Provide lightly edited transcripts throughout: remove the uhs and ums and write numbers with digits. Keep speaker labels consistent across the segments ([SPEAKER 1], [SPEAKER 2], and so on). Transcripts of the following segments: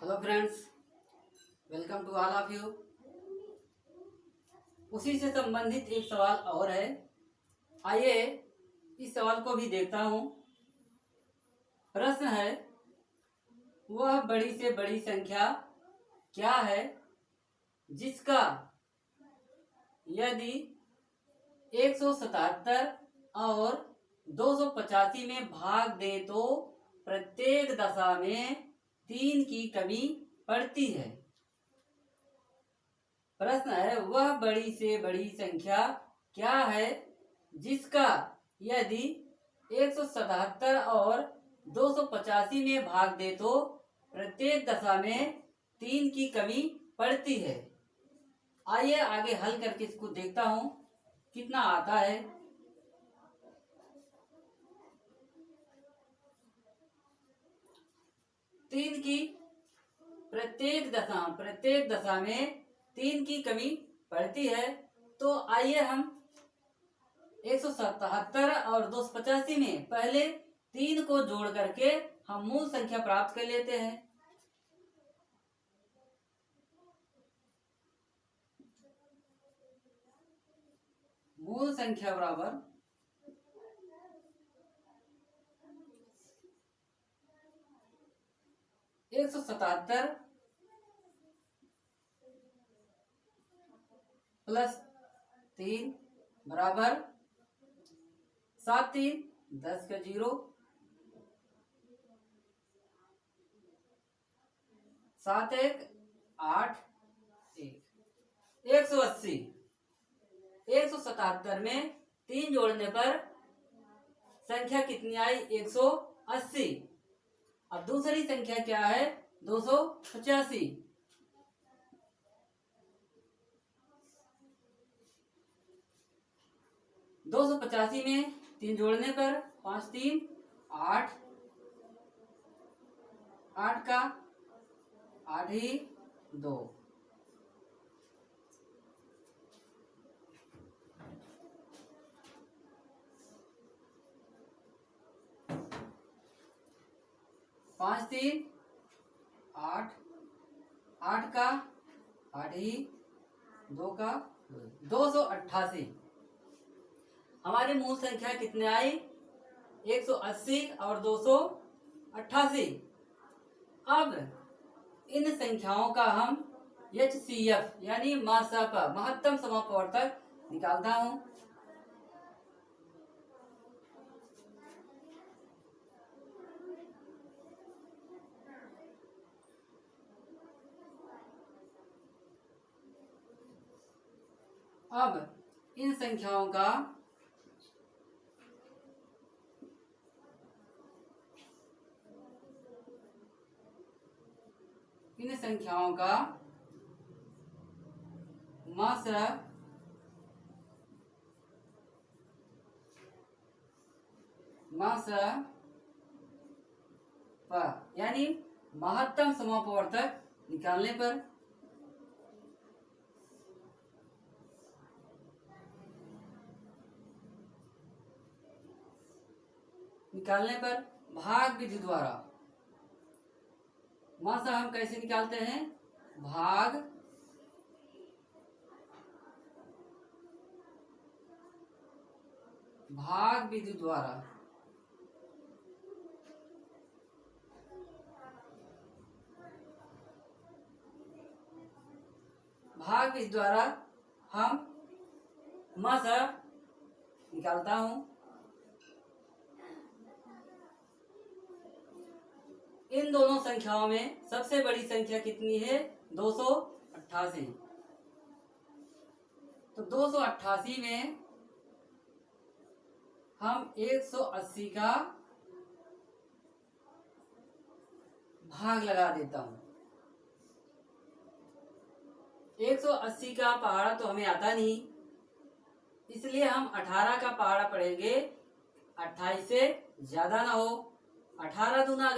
[SPEAKER 1] Hello friends, welcome to all of you. उसी से संबंधित एक सवाल और है। आइए इस सवाल को भी देखता हूँ। प्रश्न है, वह बड़ी से बड़ी संख्या क्या है जिसका यदि 177 और 285 में भाग दे तो प्रत्येक दशा में 3 की कमी पड़ती है। प्रश्न है, वह बड़ी से बड़ी संख्या क्या है जिसका यदि 177 और 285 में भाग दे तो प्रत्येक दशा में 3 की कमी पड़ती है। आइए आगे हल करके इसको देखता हूँ कितना आता है। तीन की प्रत्येक दशा में 3 की कमी पड़ती है। तो आइए हम 177 और 285 में पहले 3 को जोड़ करके हम मूल संख्या प्राप्त कर लेते हैं। मूल संख्या बराबर 177 प्लस 3 बराबर 7 3 10 का 0, 7 1 8 1। 180 177 में 3 जोड़ने पर संख्या कितनी आई? 180। अब दूसरी संख्या क्या है? 285। 285 में 3 जोड़ने पर 5 3 8, 8 का 8 ही 2। पाँच 3 8, 8 का 8 ही 2 का 288। हमारी मूल संख्या कितने आई? 180 और 288। अब इन संख्याओं का हम HCF यानी महत्तम समापवर्तक निकालता हूं। अब इन संख्याओं का यानी महत्तम समापवर्तक निकालने पर भाग विधि द्वारा मासा हम कैसे निकालते हैं? भाग विधि द्वारा। भाग विधि द्वारा हम मासा निकालता हूं। इन दोनों संख्याओं में सबसे बड़ी संख्या कितनी है? 288। तो 288 में हम 180 का भाग लगा देता हूं। 180 का पहाड़ा तो हमें आता नहीं, इसलिए हम 18 का पहाड़ा पढ़ेंगे। 28 से ज्यादा ना हो। 18 दूना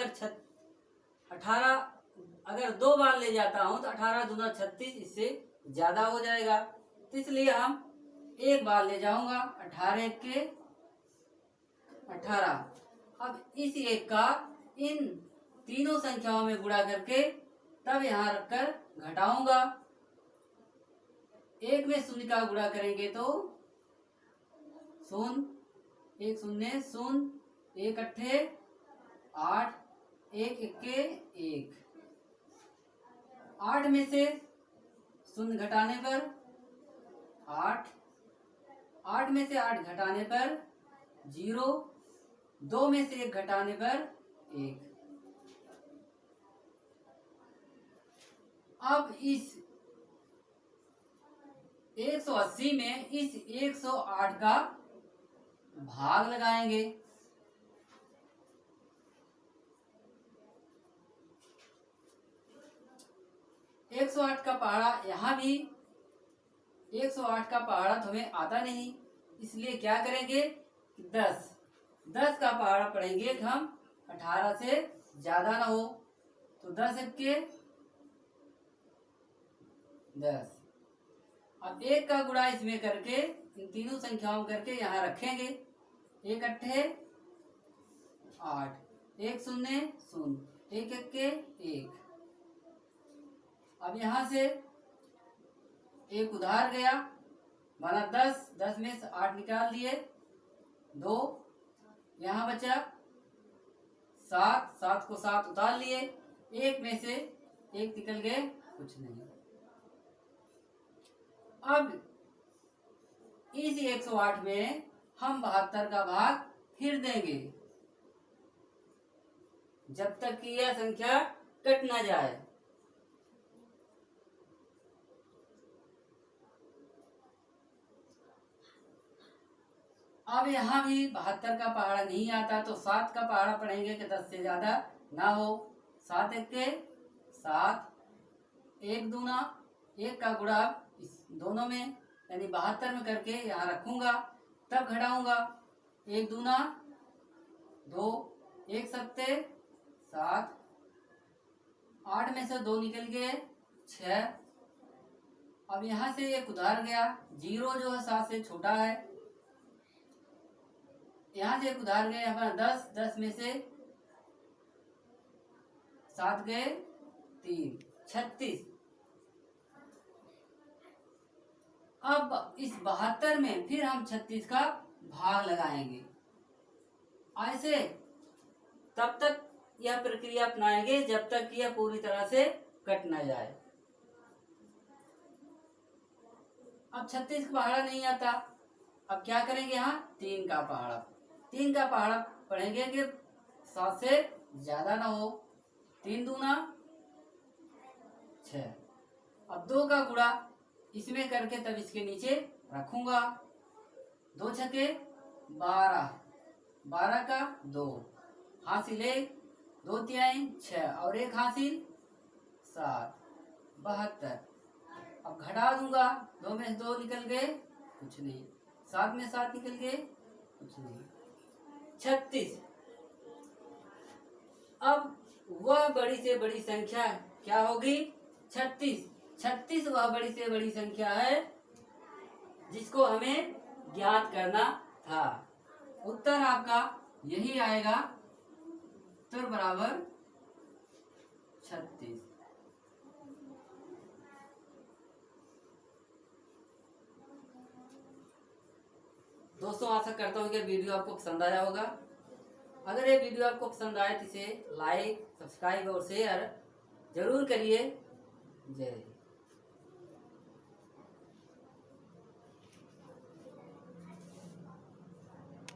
[SPEAKER 1] अगर 2 बार ले जाता हूं तो 18 दूना 36, इससे ज्यादा हो जाएगा। तो इसलिए हम 1 बार ले जाऊंगा। 18 के 18। अब इस 1 का इन तीनों संख्याओं में गुणा करके तब यहाँ रखकर घटाऊंगा। 1 में शून्य का गुणा करेंगे तो शून्य, 1 शून्य शून्य, 1 अट्ठे 8, 1 इक्के 1। 8 में से शून्य घटाने पर 8, 8 में से 8 घटाने पर 0, 2 में से 1 घटाने पर 1। अब इस 180 में इस 108 का भाग लगाएंगे। एक 108 का पहाड़ा, यहाँ भी 108 का पहाड़ा तो हमें आता नहीं, इसलिए क्या करेंगे 10 का पहाड़ा पढ़ेंगे हम 18 से ज्यादा ना हो, तो 10 के 10। अब 1 का गुणा इसमें करके इन तीनों संख्याओं करके यहाँ रखेंगे। 1 अट्ठे 8, 1 शून्य शून्य, 1 इक्के 1। अब यहाँ से 1 उधार गया, माना 10 में से 8 निकाल लिए, 2 यहाँ बचा, 7 को 7 उतार लिए, 1 में से 1 निकल गए, कुछ नहीं। अब इस 108 में हम 72 का भाग फिर देंगे जब तक कि यह संख्या कट ना जाए। अब यहाँ भी 72 का पहाड़ा नहीं आता, तो 7 का पहाड़ा पढ़ेंगे कि 10 से ज्यादा ना हो। 7 इक्के 7, 1 दूना 1 का गुणा इस दोनों में यानी 72 में करके यहाँ रखूंगा, तब घटाऊंगा। 1 दूना 2, 1 सत्ते 7, 8 में से 2 निकल गए 6। अब यहाँ से 1 उधार गया, 0 जो है 7 से छोटा है, यहाँ से 1 उधार गए हमारा 10 में से 7 गए 3, 36। अब इस 72 में फिर हम 36 का भाग लगाएंगे। ऐसे तब तक यह प्रक्रिया अपनाएंगे जब तक यह पूरी तरह से कट ना जाए। अब 36 का पहाड़ा नहीं आता, अब क्या करेंगे, यहाँ 3 का पहाड़ा। 3 का पहाड़ा पढ़ेंगे कि 7 से ज्यादा ना हो। 3 दूना 6। अब 2 का गुणा इसमें करके तब इसके नीचे रखूंगा। 2 छके 12, 12 का 2 हासिल 1, 2 तिहाई 6 और 1 हासिल 7, 72। अब घटा दूंगा, 2 में से 2 निकल गए, कुछ नहीं। 7 में 7 निकल गए, कुछ नहीं। 36। अब वह बड़ी से बड़ी संख्या क्या होगी, 36। 36 वह बड़ी से बड़ी संख्या है जिसको हमें ज्ञात करना था। उत्तर आपका यही आएगा, उत्तर बराबर 36। दोस्तों आशा करता हूँ कि वीडियो आपको पसंद आया होगा। अगर ये वीडियो आपको पसंद आए तो इसे लाइक, सब्सक्राइब और शेयर जरूर करिए। जय हिंद।